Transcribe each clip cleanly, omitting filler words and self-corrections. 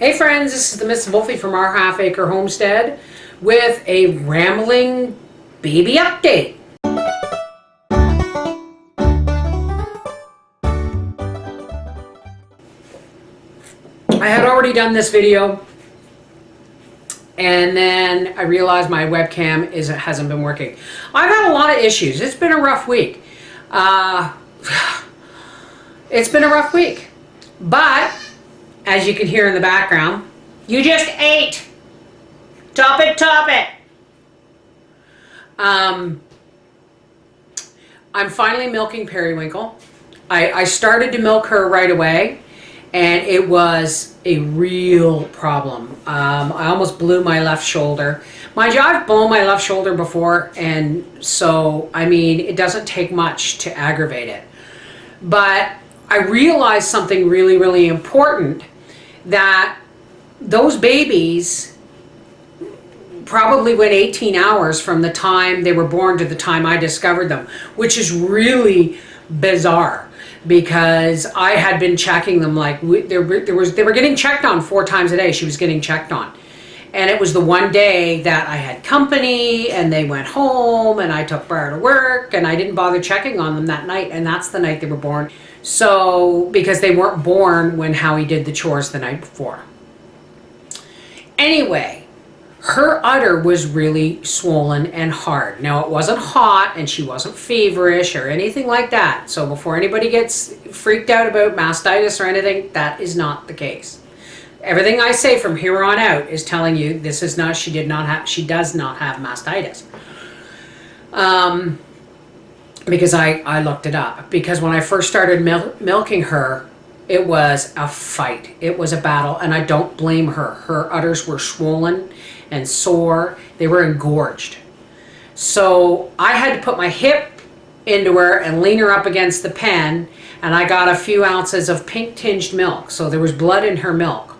Hey friends, this is the Miss Wolfie from our Half Acre Homestead with a rambling baby update. I had already done this video and then I realized my webcam hasn't been working. I've had a lot of issues. It's been a rough week. It's been a rough week, but as you can hear in the background, you just ate. Top it, top it. I'm finally milking Periwinkle. I started to milk her right away, and it was a real problem. I almost blew my left shoulder. Mind you, I've blown my left shoulder before, and so, I mean, it doesn't take much to aggravate it. But I realized something really, really important, that those babies probably went 18 hours from the time they were born to the time I discovered them, which is really bizarre because I had been checking them like they were getting checked on 4 times a day. She was getting checked on. And it was the one day that I had company and they went home and I took Bar to work and I didn't bother checking on them that night, and that's the night they were born. So, because they weren't born when Howie did the chores the night before. Anyway, her udder was really swollen and hard. Now, it wasn't hot and she wasn't feverish or anything like that. So before anybody gets freaked out about mastitis or anything, that is not the case. Everything I say from here on out is telling you this is not, she does not have mastitis. Because I looked it up. Because when I first started milking her, it was a fight. It was a battle, and I don't blame her. Her udders were swollen and sore. They were engorged. So I had to put my hip into her and lean her up against the pen, and I got a few ounces of pink-tinged milk. So there was blood in her milk.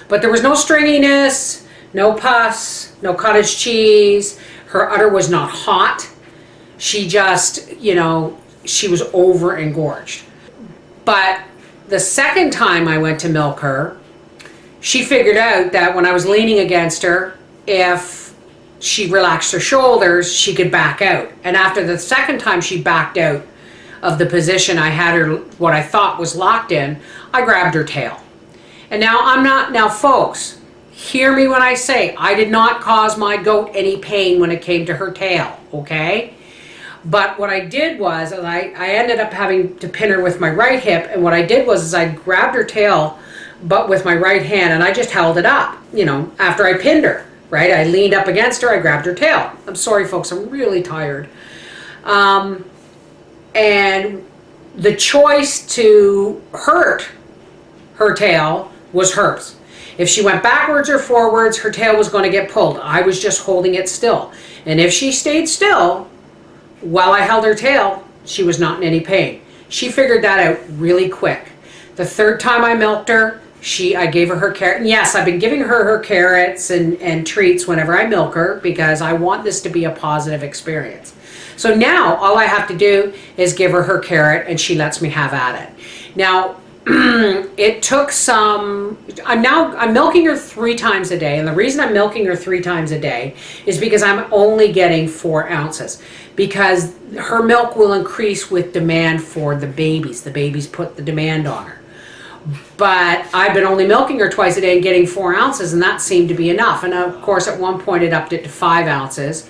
But there was no stringiness, no pus, no cottage cheese. Her udder was not hot. She just, you know, she was over engorged. But the second time I went to milk her, she figured out that when I was leaning against her, if she relaxed her shoulders, she could back out. And after the second time she backed out of the position I had her, what I thought was locked in, I grabbed her tail. And now folks, hear me when I say I did not cause my goat any pain when it came to her tail, okay? But what I did was, I ended up having to pin her with my right hip, and what I did was I grabbed her tail, but with my right hand, and I just held it up, you know, after I pinned her, right? I leaned up against her, I grabbed her tail. I'm sorry, folks, I'm really tired. And the choice to hurt her tail was hers. If she went backwards or forwards, her tail was going to get pulled. I was just holding it still. And if she stayed still, while I held her tail, she was not in any pain. She figured that out really quick. The third time I milked her, I gave her carrot. And yes, I've been giving her carrots and treats whenever I milk her because I want this to be a positive experience. So now all I have to do is give her carrot and she lets me have at it. Now, it took some, I'm milking her 3 times a day, and the reason I'm milking her 3 times a day is because I'm only getting 4 ounces, because her milk will increase with demand for the babies. The babies put the demand on her. But I've been only milking her twice a day and getting 4 ounces, and that seemed to be enough. And of course, at one point it upped it to 5 ounces.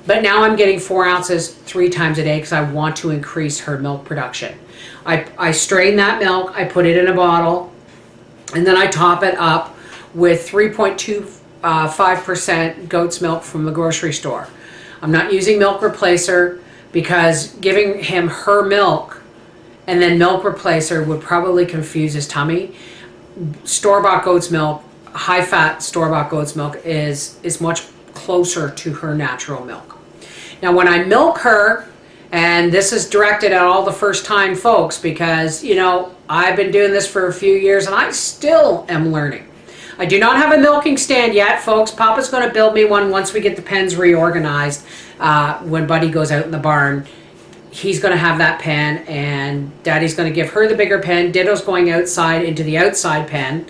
But now I'm getting 4 ounces 3 times a day because I want to increase her milk production. I strain that milk, I put it in a bottle, and then I top it up with 3.25% goat's milk from the grocery store. I'm not using milk replacer because giving him her milk and then milk replacer would probably confuse his tummy. Store-bought goat's milk, high-fat store-bought goat's milk is much closer to her natural milk. Now when I milk her, and this is directed at all the first-time folks because, you know, I've been doing this for a few years and I still am learning. I do not have a milking stand yet, folks. Papa's going to build me one once we get the pens reorganized. When Buddy goes out in the barn, he's going to have that pen, and Daddy's going to give her the bigger pen. Ditto's going outside into the outside pen.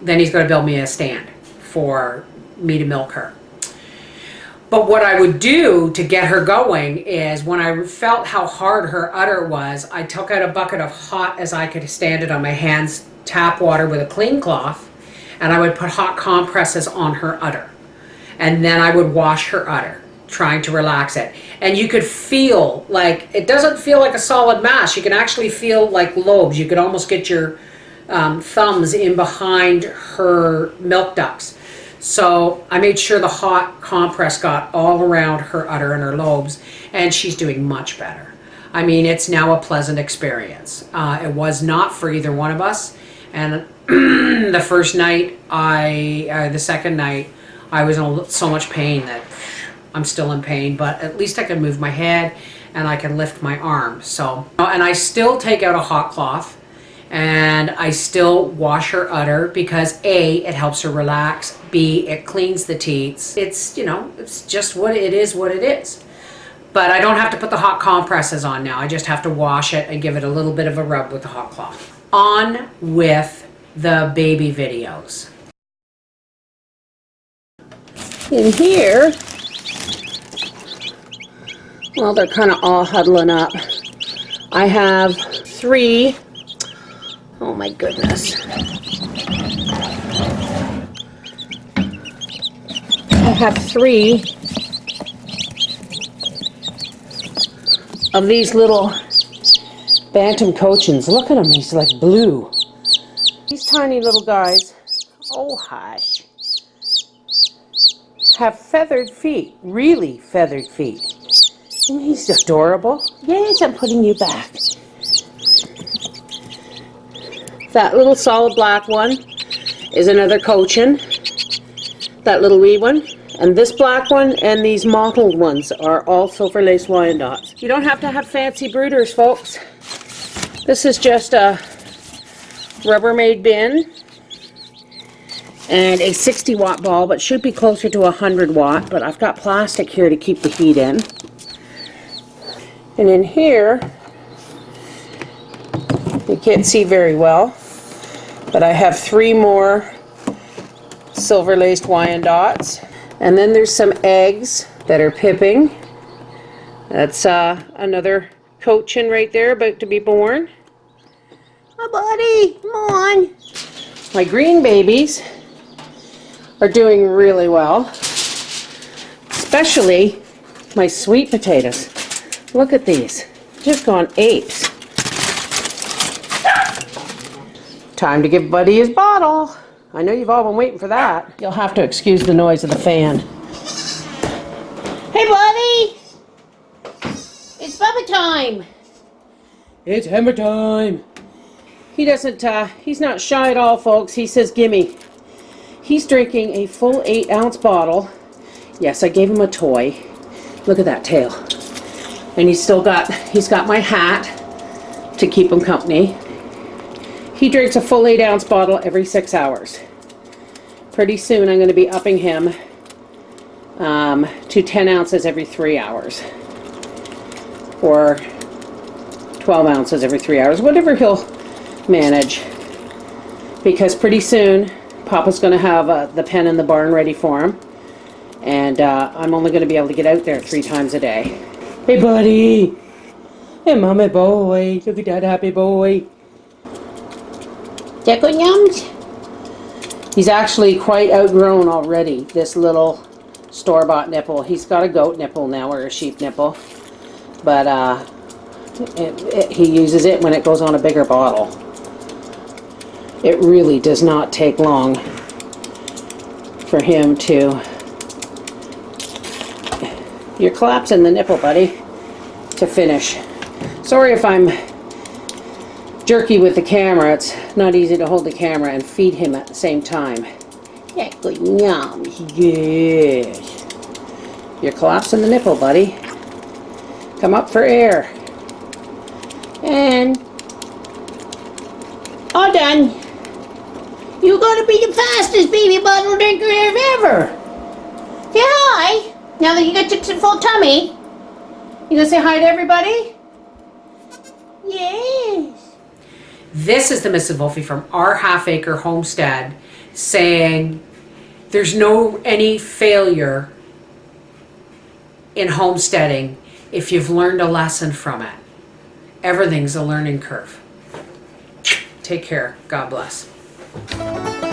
then he's going to build me a stand for me to milk her. But what I would do to get her going is when I felt how hard her udder was, I took out a bucket of hot as I could stand it on my hands, tap water with a clean cloth, and I would put hot compresses on her udder. And then I would wash her udder, trying to relax it. And you could feel like, it doesn't feel like a solid mass. You can actually feel like lobes. You could almost get your thumbs in behind her milk ducts. So I made sure the hot compress got all around her udder and her lobes, and she's doing much better. I mean, it's now a pleasant experience. It was not for either one of us. And the first night, the second night, I was in so much pain that I'm still in pain, but at least I can move my head and I can lift my arm. So, and I still take out a hot cloth and I still wash her udder because A, it helps her relax. B, it cleans the teats. It's, you know, it's just what it is. But I don't have to put the hot compresses on now. I just have to wash it and give it a little bit of a rub with the hot cloth. On with the baby videos. In here, well, they're kind of all huddling up. I have 3. Oh my goodness. I have 3 of these little bantam cochins. Look at him, he's like blue. These tiny little guys, oh hush, have feathered feet, really feathered feet. And he's adorable. Yes, I'm putting you back. That little solid black one is another cochin. That little wee one. And this black one and these mottled ones are all silver lace Wyandottes. You don't have to have fancy brooders, folks. This is just a Rubbermaid bin and a 60-watt bulb. It should be closer to 100-watt, but I've got plastic here to keep the heat in. And in here, you can't see very well, but I have 3 more silver laced Wyandottes. And then there's some eggs that are pipping. That's another cochin right there about to be born. Oh, buddy, come on. My green babies are doing really well, especially my sweet potatoes. Look at these, just gone apes. Time to give Buddy his bottle. I know you've all been waiting for that. You'll have to excuse the noise of the fan. Hey, Buddy! It's Bubba time! It's hammer time! He doesn't, he's not shy at all, folks. He says, gimme. He's drinking a full 8-ounce bottle. Yes, I gave him a toy. Look at that tail. And he's got my hat to keep him company. He drinks a full 8-ounce bottle every 6 hours. Pretty soon I'm going to be upping him to 10 ounces every 3 hours. Or 12 ounces every 3 hours. Whatever he'll manage. Because pretty soon Papa's going to have the pen in the barn ready for him. And I'm only going to be able to get out there 3 times a day. Hey, Buddy! Hey, Mommy boy! Look at that happy boy! Deco yums? He's actually quite outgrown already, this little store-bought nipple. He's got a goat nipple now, or a sheep nipple. But he uses it when it goes on a bigger bottle. It really does not take long for him to... You're collapsing the nipple, buddy, to finish. Sorry if I'm jerky with the camera. It's not easy to hold the camera and feed him at the same time. Yeah, good yums. Yes. You're collapsing the nipple, buddy. Come up for air. And all done. You're gonna be the fastest baby bottle drinker ever. Say hi. Now that you got your full tummy. You gonna say hi to everybody? Yes. This is the Mrs. Wolfie from our half-acre homestead saying there's no any failure in homesteading if you've learned a lesson from it. Everything's a learning curve. Take care. God bless.